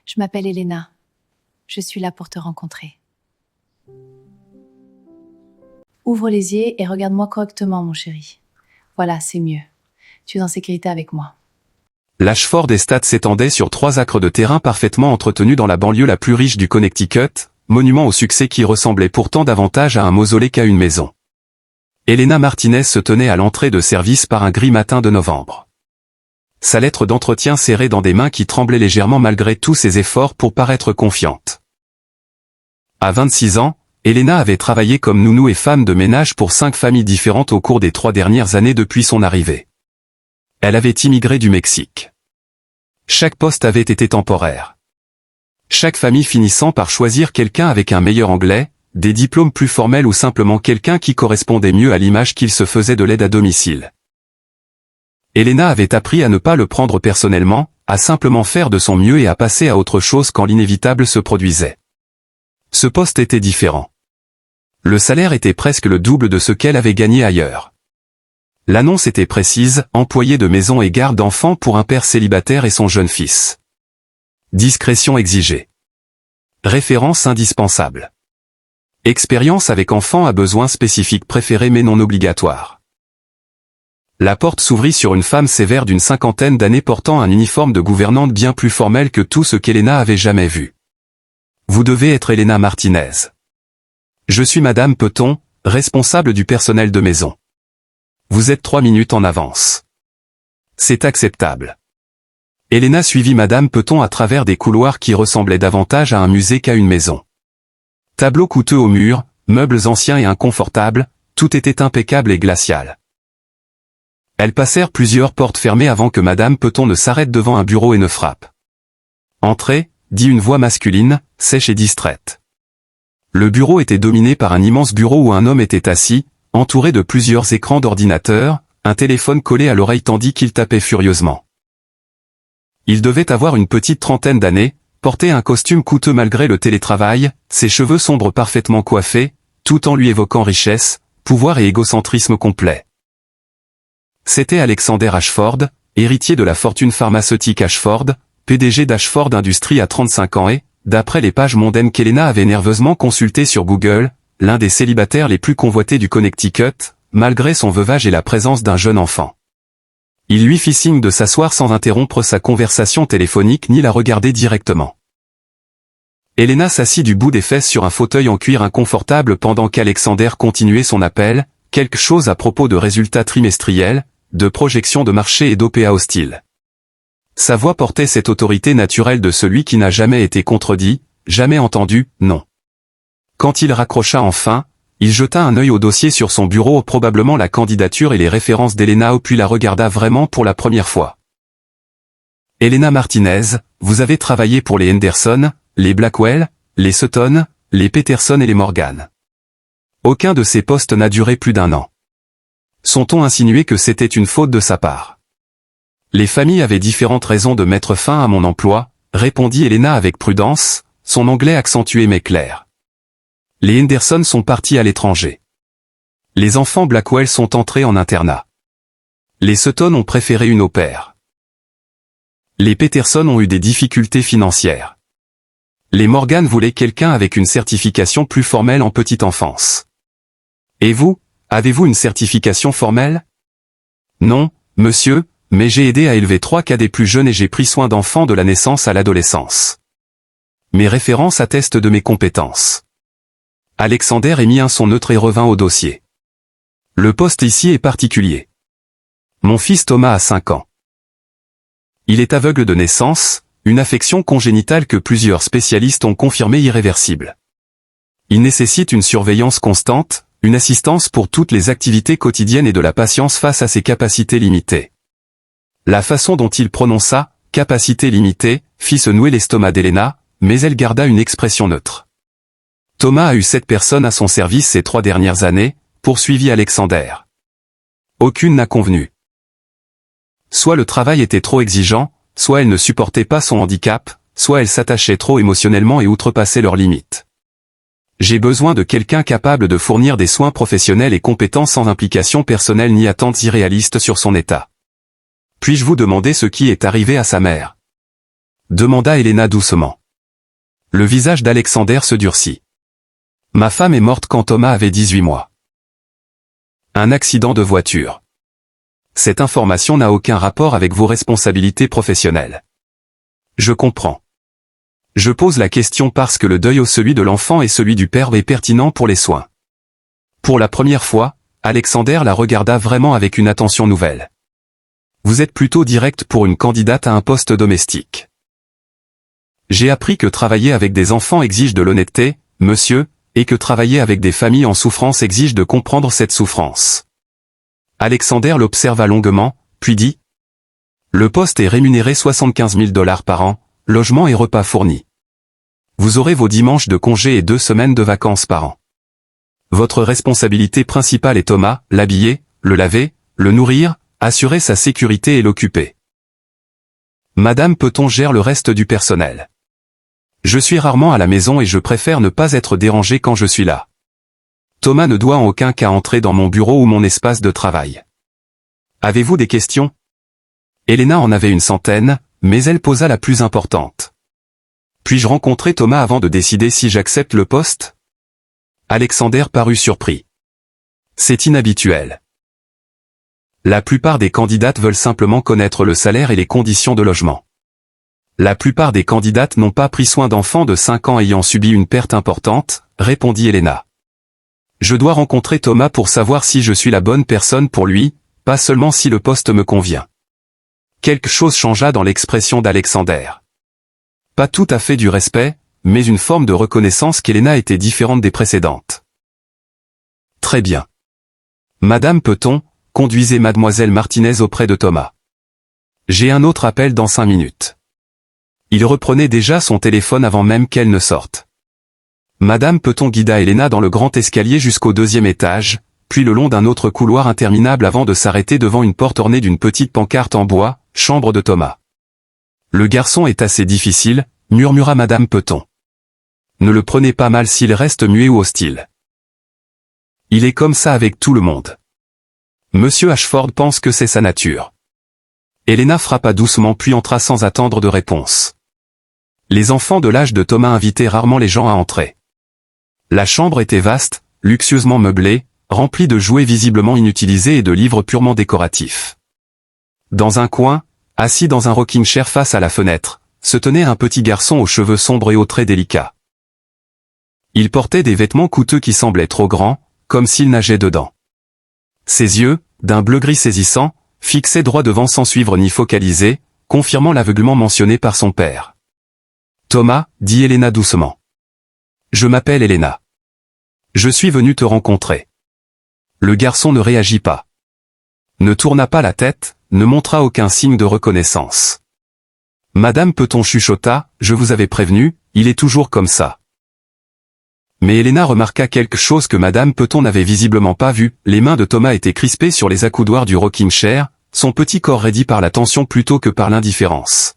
Je m'appelle Elena. Je suis là pour te rencontrer. Ouvre les yeux et regarde-moi correctement, mon chéri. Voilà, c'est mieux. Tu es en sécurité avec moi. L'Ashford Estate s'étendait sur 3 acres de terrain parfaitement entretenus dans la banlieue la plus riche du Connecticut, monument au succès qui ressemblait pourtant davantage à un mausolée qu'à une maison. Elena Martinez se tenait à l'entrée de service par un gris matin de novembre. Sa lettre d'entretien serrée dans des mains qui tremblaient légèrement malgré tous ses efforts pour paraître confiante. À 26 ans, Elena avait travaillé comme nounou et femme de ménage pour 5 familles différentes au cours des 3 dernières années depuis son arrivée. Elle avait immigré du Mexique. Chaque poste avait été temporaire. Chaque famille finissant par choisir quelqu'un avec un meilleur anglais, des diplômes plus formels ou simplement quelqu'un qui correspondait mieux à l'image qu'il se faisait de l'aide à domicile. Elena avait appris à ne pas le prendre personnellement, à simplement faire de son mieux et à passer à autre chose quand l'inévitable se produisait. Ce poste était différent. Le salaire était presque le double de ce qu'elle avait gagné ailleurs. L'annonce était précise, employé de maison et garde d'enfants pour un père célibataire et son jeune fils. Discrétion exigée. Référence indispensable. Expérience avec enfant à besoins spécifiques préférés mais non obligatoires. La porte s'ouvrit sur une femme sévère d'une 50aine d'années portant un uniforme de gouvernante bien plus formel que tout ce qu'Elena avait jamais vu. Vous devez être Elena Martinez. Je suis Madame Peton, responsable du personnel de maison. Vous êtes 3 minutes en avance. C'est acceptable. Elena suivit Madame Peton à travers des couloirs qui ressemblaient davantage à un musée qu'à une maison. Tableaux coûteux au mur, meubles anciens et inconfortables, tout était impeccable et glacial. Elles passèrent plusieurs portes fermées avant que Madame Peton ne s'arrête devant un bureau et ne frappe. Entrez, dit une voix masculine, sèche et distraite. Le bureau était dominé par un immense bureau où un homme était assis, entouré de plusieurs écrans d'ordinateur, un téléphone collé à l'oreille tandis qu'il tapait furieusement. Il devait avoir une petite 30aine d'années, porter un costume coûteux malgré le télétravail, ses cheveux sombres parfaitement coiffés, tout en lui évoquant richesse, pouvoir et égocentrisme complet. C'était Alexander Ashford, héritier de la fortune pharmaceutique Ashford, PDG d'Ashford Industries à 35 ans et, d'après les pages mondaines qu'Elena avait nerveusement consultées sur Google, l'un des célibataires les plus convoités du Connecticut, malgré son veuvage et la présence d'un jeune enfant. Il lui fit signe de s'asseoir sans interrompre sa conversation téléphonique ni la regarder directement. Elena s'assit du bout des fesses sur un fauteuil en cuir inconfortable pendant qu'Alexander continuait son appel, quelque chose à propos de résultats trimestriels, de projections de marché et d'OPA hostiles. Sa voix portait cette autorité naturelle de celui qui n'a jamais été contredit, jamais entendu, non. Quand il raccrocha enfin, il jeta un œil au dossier sur son bureau, probablement la candidature et les références d'Elena, puis la regarda vraiment pour la première fois. Elena Martinez, vous avez travaillé pour les Henderson, les Blackwell, les Sutton, les Peterson et les Morgan. Aucun de ces postes n'a duré plus d'1 an. Son ton insinuait que c'était une faute de sa part. Les familles avaient différentes raisons de mettre fin à mon emploi, répondit Elena avec prudence, son anglais accentué mais clair. Les Henderson sont partis à l'étranger. Les enfants Blackwell sont entrés en internat. Les Sutton ont préféré une au pair. Les Peterson ont eu des difficultés financières. Les Morgan voulaient quelqu'un avec une certification plus formelle en petite enfance. Et vous, avez-vous une certification formelle? Non, monsieur, mais j'ai aidé à élever 3 cadets plus jeunes et j'ai pris soin d'enfants de la naissance à l'adolescence. Mes références attestent de mes compétences. Alexander émit un son neutre et revint au dossier. Le poste ici est particulier. Mon fils Thomas a 5 ans. Il est aveugle de naissance, une affection congénitale que plusieurs spécialistes ont confirmée irréversible. Il nécessite une surveillance constante, une assistance pour toutes les activités quotidiennes et de la patience face à ses capacités limitées. La façon dont il prononça « capacité limitée » fit se nouer l'estomac d'Elena, mais elle garda une expression neutre. Thomas a eu 7 personnes à son service ces 3 dernières années, poursuivit Alexander. Aucune n'a convenu. Soit le travail était trop exigeant, soit elle ne supportait pas son handicap, soit elle s'attachait trop émotionnellement et outrepassait leurs limites. J'ai besoin de quelqu'un capable de fournir des soins professionnels et compétents sans implication personnelle ni attentes irréalistes sur son état. Puis-je vous demander ce qui est arrivé à sa mère? demanda Elena doucement. Le visage d'Alexander se durcit. Ma femme est morte quand Thomas avait 18 mois. Un accident de voiture. Cette information n'a aucun rapport avec vos responsabilités professionnelles. Je comprends. Je pose la question parce que le deuil au celui de l'enfant et celui du père est pertinent pour les soins. Pour la première fois, Alexander la regarda vraiment avec une attention nouvelle. Vous êtes plutôt direct pour une candidate à un poste domestique. J'ai appris que travailler avec des enfants exige de l'honnêteté, monsieur, et que travailler avec des familles en souffrance exige de comprendre cette souffrance. Alexander l'observa longuement, puis dit « Le poste est rémunéré 75 000 $ par an, logement et repas fournis. Vous aurez vos dimanches de congé et 2 semaines de vacances par an. Votre responsabilité principale est Thomas, l'habiller, le laver, le nourrir, assurer sa sécurité et l'occuper. Madame Peton gère le reste du personnel. Je suis rarement à la maison et je préfère ne pas être dérangé quand je suis là. Thomas ne doit en aucun cas entrer dans mon bureau ou mon espace de travail. Avez-vous des questions ? Elena en avait une centaine, mais elle posa la plus importante. Puis-je rencontrer Thomas avant de décider si j'accepte le poste ? Alexander parut surpris. C'est inhabituel. La plupart des candidates veulent simplement connaître le salaire et les conditions de logement. La plupart des candidates n'ont pas pris soin d'enfants de 5 ans ayant subi une perte importante, répondit Elena. Je dois rencontrer Thomas pour savoir si je suis la bonne personne pour lui, pas seulement si le poste me convient. Quelque chose changea dans l'expression d'Alexander. Pas tout à fait du respect, mais une forme de reconnaissance qu'Elena était différente des précédentes. Très bien. Madame Peton, conduisez mademoiselle Martinez auprès de Thomas. J'ai un autre appel dans 5 minutes. Il reprenait déjà son téléphone avant même qu'elle ne sorte. Madame Peton guida Elena dans le grand escalier jusqu'au 2e étage, puis le long d'un autre couloir interminable avant de s'arrêter devant une porte ornée d'une petite pancarte en bois, « Chambre de Thomas ». Le garçon est assez difficile, murmura Madame Peton. Ne le prenez pas mal s'il reste muet ou hostile. Il est comme ça avec tout le monde. Monsieur Ashford pense que c'est sa nature. Elena frappa doucement puis entra sans attendre de réponse. Les enfants de l'âge de Thomas invitaient rarement les gens à entrer. La chambre était vaste, luxueusement meublée, remplie de jouets visiblement inutilisés et de livres purement décoratifs. Dans un coin, assis dans un rocking chair face à la fenêtre, se tenait un petit garçon aux cheveux sombres et aux traits délicats. Il portait des vêtements coûteux qui semblaient trop grands, comme s'il nageait dedans. Ses yeux, d'un bleu-gris saisissant, fixaient droit devant sans suivre ni focaliser, confirmant l'aveuglement mentionné par son père. Thomas, dit Elena doucement. Je m'appelle Elena. Je suis venu te rencontrer. Le garçon ne réagit pas. Ne tourna pas la tête, ne montra aucun signe de reconnaissance. Madame Peton chuchota, je vous avais prévenu, il est toujours comme ça. Mais Elena remarqua quelque chose que Madame Peton n'avait visiblement pas vu, les mains de Thomas étaient crispées sur les accoudoirs du rocking chair, son petit corps raidi par la tension plutôt que par l'indifférence.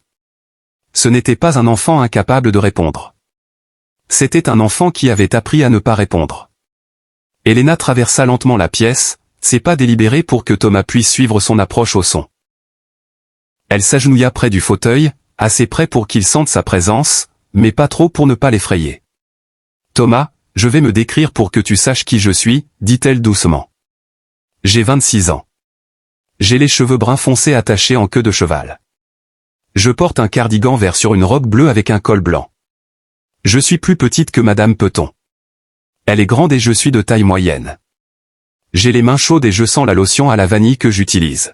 Ce n'était pas un enfant incapable de répondre. C'était un enfant qui avait appris à ne pas répondre. Elena traversa lentement la pièce, ses pas délibérés pour que Thomas puisse suivre son approche au son. Elle s'agenouilla près du fauteuil, assez près pour qu'il sente sa présence, mais pas trop pour ne pas l'effrayer. Thomas, je vais me décrire pour que tu saches qui je suis, dit-elle doucement. J'ai 26 ans. J'ai les cheveux bruns foncés attachés en queue de cheval. Je porte un cardigan vert sur une robe bleue avec un col blanc. Je suis plus petite que Madame Peton. Elle est grande et je suis de taille moyenne. J'ai les mains chaudes et je sens la lotion à la vanille que j'utilise.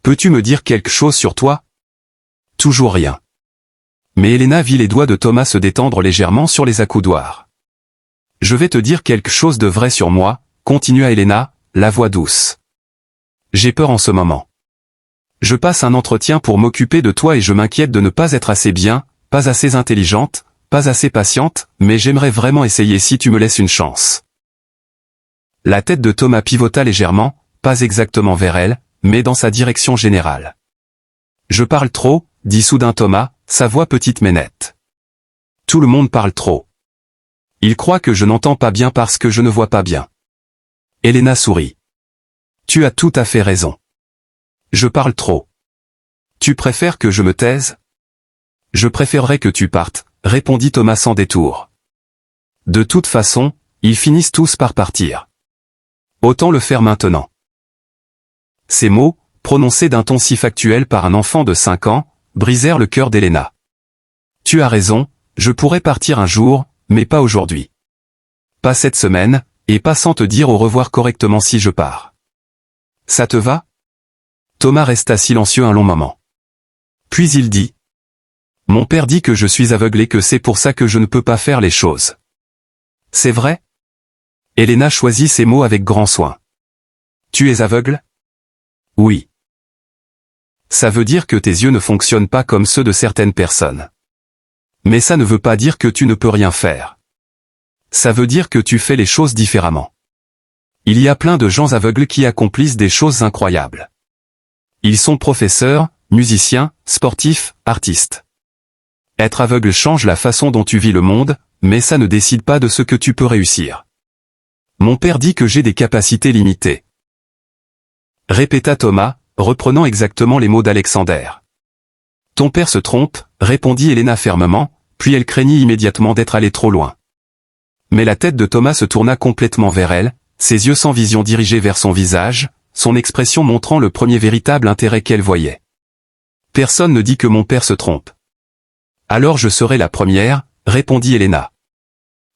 Peux-tu me dire quelque chose sur toi ? Toujours rien. Mais Elena vit les doigts de Thomas se détendre légèrement sur les accoudoirs. Je vais te dire quelque chose de vrai sur moi, continua Elena, la voix douce. J'ai peur en ce moment. Je passe un entretien pour m'occuper de toi et je m'inquiète de ne pas être assez bien, pas assez intelligente, pas assez patiente, mais j'aimerais vraiment essayer si tu me laisses une chance. La tête de Thomas pivota légèrement, pas exactement vers elle, mais dans sa direction générale. Je parle trop, dit soudain Thomas, sa voix petite mais nette. Tout le monde parle trop. Il croit que je n'entends pas bien parce que je ne vois pas bien. Elena sourit. Tu as tout à fait raison. Je parle trop. Tu préfères que je me taise ? Je préférerais que tu partes, répondit Thomas sans détour. De toute façon, ils finissent tous par partir. Autant le faire maintenant. Ces mots, prononcés d'un ton si factuel par un enfant de 5 ans, brisèrent le cœur d'Elena. Tu as raison, je pourrais partir un jour, mais pas aujourd'hui. Pas cette semaine, et pas sans te dire au revoir correctement si je pars. Ça te va? Thomas resta silencieux un long moment. Puis il dit. Mon père dit que je suis aveugle et que c'est pour ça que je ne peux pas faire les choses. C'est vrai? Elena choisit ses mots avec grand soin. Tu es aveugle? Oui. Ça veut dire que tes yeux ne fonctionnent pas comme ceux de certaines personnes. Mais ça ne veut pas dire que tu ne peux rien faire. Ça veut dire que tu fais les choses différemment. Il y a plein de gens aveugles qui accomplissent des choses incroyables. Ils sont professeurs, musiciens, sportifs, artistes. Être aveugle change la façon dont tu vis le monde, mais ça ne décide pas de ce que tu peux réussir. Mon père dit que j'ai des capacités limitées. Répéta Thomas, reprenant exactement les mots d'Alexander. Ton père se trompe, répondit Elena fermement, puis elle craignit immédiatement d'être allée trop loin. Mais la tête de Thomas se tourna complètement vers elle, ses yeux sans vision dirigés vers son visage, son expression montrant le premier véritable intérêt qu'elle voyait. Personne ne dit que mon père se trompe. Alors je serai la première, répondit Elena.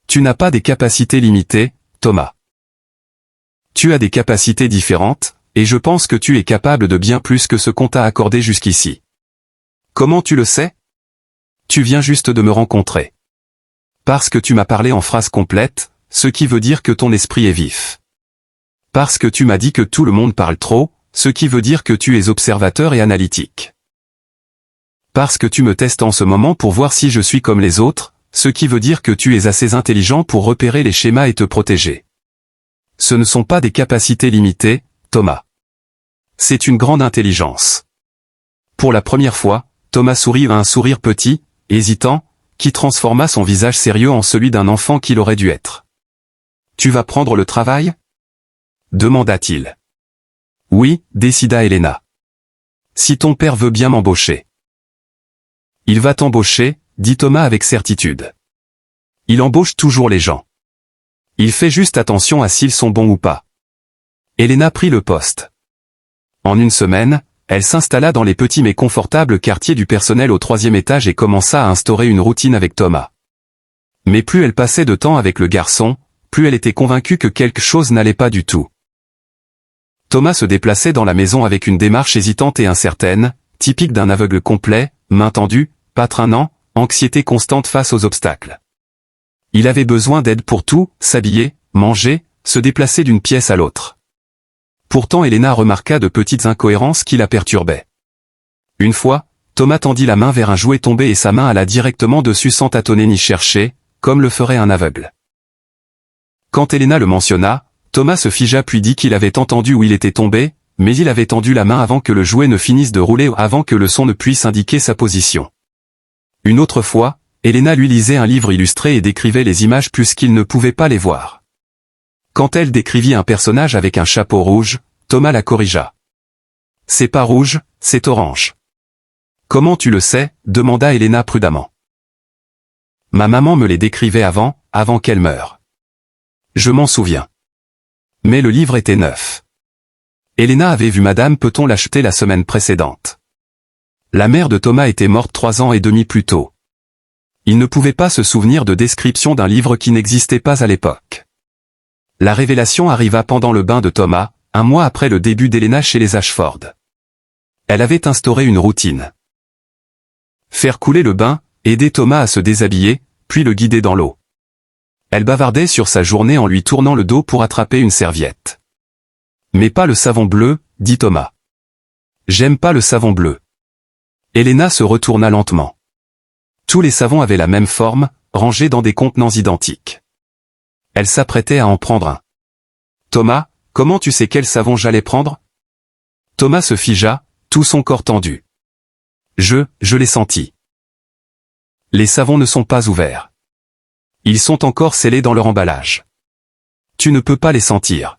Tu n'as pas des capacités limitées, Thomas. Tu as des capacités différentes, et je pense que tu es capable de bien plus que ce qu'on t'a accordé jusqu'ici. Comment tu le sais? Tu viens juste de me rencontrer. Parce que tu m'as parlé en phrase complète, ce qui veut dire que ton esprit est vif. Parce que tu m'as dit que tout le monde parle trop, ce qui veut dire que tu es observateur et analytique. Parce que tu me testes en ce moment pour voir si je suis comme les autres, ce qui veut dire que tu es assez intelligent pour repérer les schémas et te protéger. Ce ne sont pas des capacités limitées, Thomas. C'est une grande intelligence. Pour la première fois, Thomas sourit un sourire petit, hésitant, qui transforma son visage sérieux en celui d'un enfant qu'il aurait dû être. Tu vas prendre le travail? Demanda-t-il. Oui, décida Elena. Si ton père veut bien m'embaucher. Il va t'embaucher, dit Thomas avec certitude. Il embauche toujours les gens. Il fait juste attention à s'ils sont bons ou pas. Elena prit le poste. En une semaine, elle s'installa dans les petits mais confortables quartiers du personnel au 3e étage et commença à instaurer une routine avec Thomas. Mais plus elle passait de temps avec le garçon, plus elle était convaincue que quelque chose n'allait pas du tout. Thomas se déplaçait dans la maison avec une démarche hésitante et incertaine, typique d'un aveugle complet, main tendue, pas traînant, anxiété constante face aux obstacles. Il avait besoin d'aide pour tout, s'habiller, manger, se déplacer d'une pièce à l'autre. Pourtant Elena remarqua de petites incohérences qui la perturbaient. Une fois, Thomas tendit la main vers un jouet tombé et sa main alla directement dessus sans tâtonner ni chercher, comme le ferait un aveugle. Quand Elena le mentionna, Thomas se figea puis dit qu'il avait entendu où il était tombé, mais il avait tendu la main avant que le jouet ne finisse de rouler ou avant que le son ne puisse indiquer sa position. Une autre fois, Elena lui lisait un livre illustré et décrivait les images puisqu'il ne pouvait pas les voir. Quand elle décrivit un personnage avec un chapeau rouge, Thomas la corrigea. C'est pas rouge, c'est orange. Comment tu le sais? Demanda Elena prudemment. Ma maman me les décrivait avant qu'elle meure. Je m'en souviens. Mais le livre était neuf. Elena avait vu Madame Peut-on l'acheter la semaine précédente. La mère de Thomas était morte 3 ans et demi plus tôt. Il ne pouvait pas se souvenir de description d'un livre qui n'existait pas à l'époque. La révélation arriva pendant le bain de Thomas, un mois après le début d'Elena chez les Ashford. Elle avait instauré une routine. Faire couler le bain, aider Thomas à se déshabiller, puis le guider dans l'eau. Elle bavardait sur sa journée en lui tournant le dos pour attraper une serviette. Mais pas le savon bleu, dit Thomas. J'aime pas le savon bleu. Elena se retourna lentement. Tous les savons avaient la même forme, rangés dans des contenants identiques. Elle s'apprêtait à en prendre un. Thomas, comment tu sais quel savon j'allais prendre? Thomas se figea, tout son corps tendu. Je l'ai senti. Les savons ne sont pas ouverts. Ils sont encore scellés dans leur emballage. Tu ne peux pas les sentir.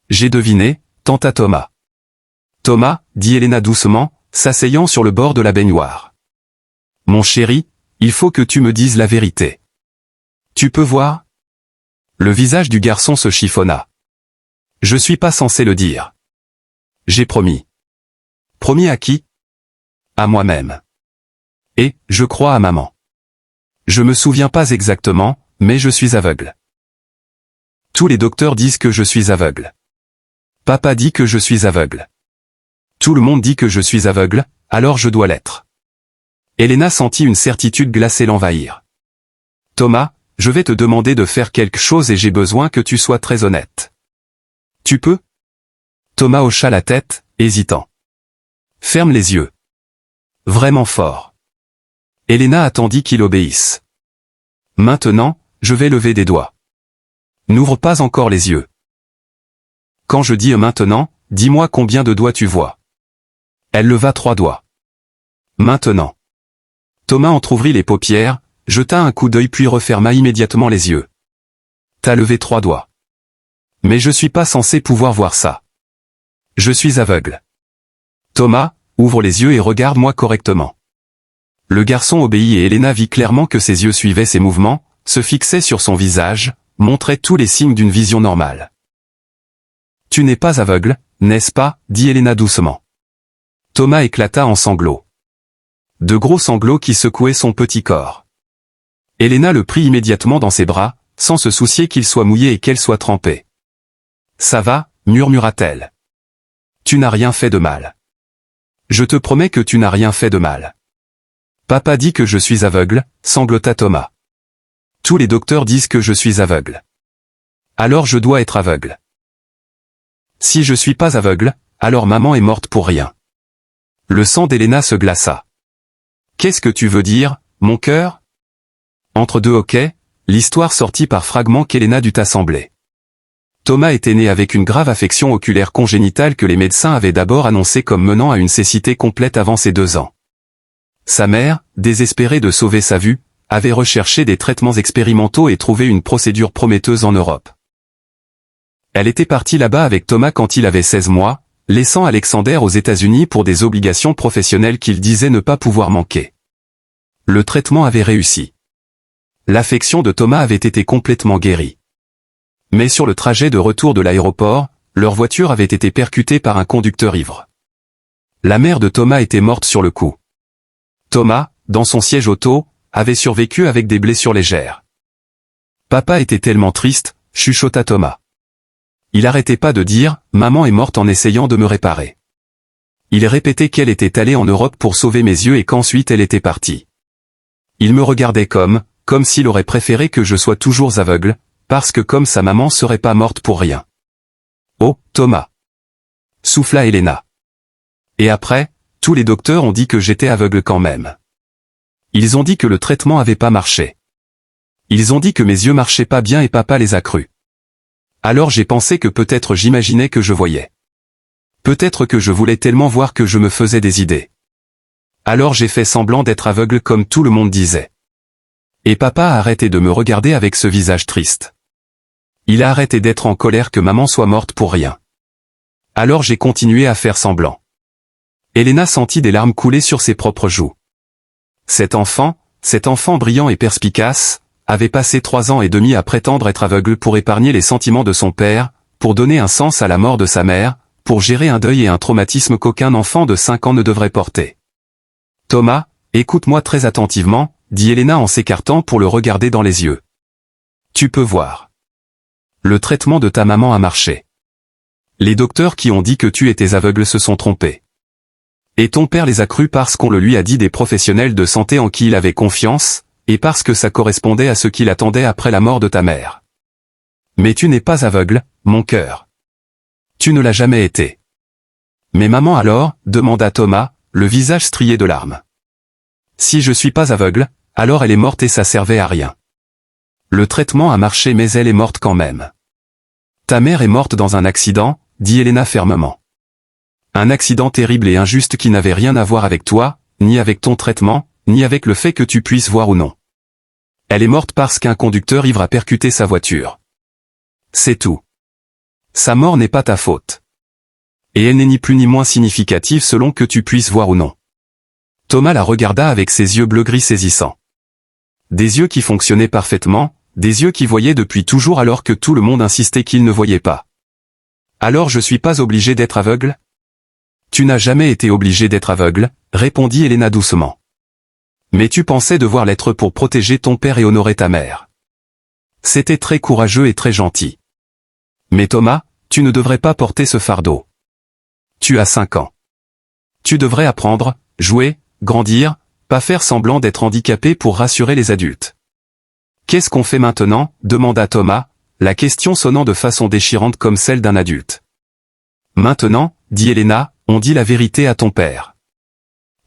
J'ai deviné, tenta Thomas. Thomas, dit Elena doucement, s'asseyant sur le bord de la baignoire. Mon chéri, il faut que tu me dises la vérité. Tu peux voir? Le visage du garçon se chiffonna. Je suis pas censé le dire. J'ai promis. Promis à qui? À moi-même. Et, je crois à maman. Je me souviens pas exactement, mais je suis aveugle. Tous les docteurs disent que je suis aveugle. Papa dit que je suis aveugle. Tout le monde dit que je suis aveugle, alors je dois l'être. Elena sentit une certitude glacée l'envahir. Thomas, je vais te demander de faire quelque chose et j'ai besoin que tu sois très honnête. Tu peux? Thomas hocha la tête, hésitant. Ferme les yeux. Vraiment fort. Elena attendit qu'il obéisse. Maintenant, je vais lever des doigts. N'ouvre pas encore les yeux. Quand je dis maintenant, dis-moi combien de doigts tu vois. Elle leva 3 doigts. Maintenant. Thomas entr'ouvrit les paupières, jeta un coup d'œil puis referma immédiatement les yeux. T'as levé 3 doigts. Mais je suis pas censé pouvoir voir ça. Je suis aveugle. Thomas, ouvre les yeux et regarde-moi correctement. Le garçon obéit et Elena vit clairement que ses yeux suivaient ses mouvements, se fixaient sur son visage, montraient tous les signes d'une vision normale. Tu n'es pas aveugle, n'est-ce pas, dit Elena doucement. Thomas éclata en sanglots. De gros sanglots qui secouaient son petit corps. Elena le prit immédiatement dans ses bras, sans se soucier qu'il soit mouillé et qu'elle soit trempée. Ça va, murmura-t-elle. Tu n'as rien fait de mal. Je te promets que tu n'as rien fait de mal. Papa dit que je suis aveugle, sanglota Thomas. Tous les docteurs disent que je suis aveugle. Alors je dois être aveugle. Si je suis pas aveugle, alors maman est morte pour rien. Le sang d'Elena se glaça. Qu'est-ce que tu veux dire, mon cœur? Entre deux hoquets, l'histoire sortit par fragments qu'Elena dut assembler. Thomas était né avec une grave affection oculaire congénitale que les médecins avaient d'abord annoncée comme menant à une cécité complète avant ses 2 ans. Sa mère, désespérée de sauver sa vue, avait recherché des traitements expérimentaux et trouvé une procédure prometteuse en Europe. Elle était partie là-bas avec Thomas quand il avait 16 mois, laissant Alexander aux États-Unis pour des obligations professionnelles qu'il disait ne pas pouvoir manquer. Le traitement avait réussi. L'affection de Thomas avait été complètement guérie. Mais sur le trajet de retour de l'aéroport, leur voiture avait été percutée par un conducteur ivre. La mère de Thomas était morte sur le coup. Thomas, dans son siège auto, avait survécu avec des blessures légères. Papa était tellement triste, chuchota Thomas. Il arrêtait pas de dire « Maman est morte en essayant de me réparer ». Il répétait qu'elle était allée en Europe pour sauver mes yeux et qu'ensuite elle était partie. Il me regardait comme s'il aurait préféré que je sois toujours aveugle, parce que comme sa maman serait pas morte pour rien. Oh, Thomas! Souffla Elena. Et après, tous les docteurs ont dit que j'étais aveugle quand même. Ils ont dit que le traitement avait pas marché. Ils ont dit que mes yeux marchaient pas bien et papa les a crus. Alors j'ai pensé que peut-être j'imaginais que je voyais. Peut-être que je voulais tellement voir que je me faisais des idées. Alors j'ai fait semblant d'être aveugle comme tout le monde disait. Et papa a arrêté de me regarder avec ce visage triste. Il a arrêté d'être en colère que maman soit morte pour rien. Alors j'ai continué à faire semblant. Elena sentit des larmes couler sur ses propres joues. Cet enfant brillant et perspicace, avait passé 3 ans et demi à prétendre être aveugle pour épargner les sentiments de son père, pour donner un sens à la mort de sa mère, pour gérer un deuil et un traumatisme qu'aucun enfant de 5 ans ne devrait porter. Thomas, écoute-moi très attentivement, dit Elena en s'écartant pour le regarder dans les yeux. Tu peux voir. Le traitement de ta maman a marché. Les docteurs qui ont dit que tu étais aveugle se sont trompés. Et ton père les a crus parce qu'on le lui a dit des professionnels de santé en qui il avait confiance, et parce que ça correspondait à ce qu'il attendait après la mort de ta mère. Mais tu n'es pas aveugle, mon cœur. Tu ne l'as jamais été. Mais maman alors, demanda Thomas, le visage strié de larmes. Si je suis pas aveugle, alors elle est morte et ça servait à rien. Le traitement a marché mais elle est morte quand même. Ta mère est morte dans un accident, dit Elena fermement. Un accident terrible et injuste qui n'avait rien à voir avec toi, ni avec ton traitement, ni avec le fait que tu puisses voir ou non. Elle est morte parce qu'un conducteur ivre a percuté sa voiture. C'est tout. Sa mort n'est pas ta faute. Et elle n'est ni plus ni moins significative selon que tu puisses voir ou non. Thomas la regarda avec ses yeux bleu-gris saisissants. Des yeux qui fonctionnaient parfaitement, des yeux qui voyaient depuis toujours alors que tout le monde insistait qu'ils ne voyaient pas. Alors je suis pas obligé d'être aveugle? Tu n'as jamais été obligé d'être aveugle, répondit Elena doucement. Mais tu pensais devoir l'être pour protéger ton père et honorer ta mère. C'était très courageux et très gentil. Mais Thomas, tu ne devrais pas porter ce fardeau. Tu as 5 ans. Tu devrais apprendre, jouer, grandir, pas faire semblant d'être handicapé pour rassurer les adultes. Qu'est-ce qu'on fait maintenant? Demanda Thomas, la question sonnant de façon déchirante comme celle d'un adulte. Maintenant, dit Elena, on dit la vérité à ton père.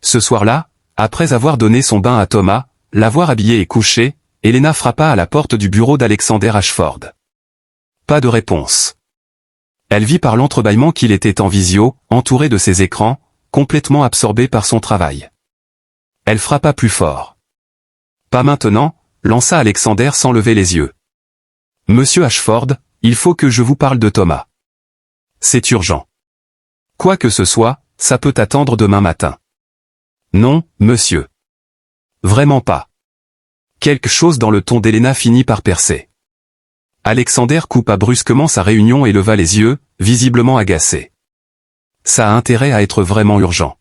Ce soir-là, après avoir donné son bain à Thomas, l'avoir habillé et couché, Elena frappa à la porte du bureau d'Alexander Ashford. Pas de réponse. Elle vit par l'entrebâillement qu'il était en visio, entouré de ses écrans, complètement absorbé par son travail. Elle frappa plus fort. Pas maintenant, lança Alexander sans lever les yeux. Monsieur Ashford, il faut que je vous parle de Thomas. C'est urgent. Quoi que ce soit, ça peut attendre demain matin. Non, monsieur. Vraiment pas. Quelque chose dans le ton d'Elena finit par percer. Alexander coupa brusquement sa réunion et leva les yeux, visiblement agacé. Ça a intérêt à être vraiment urgent.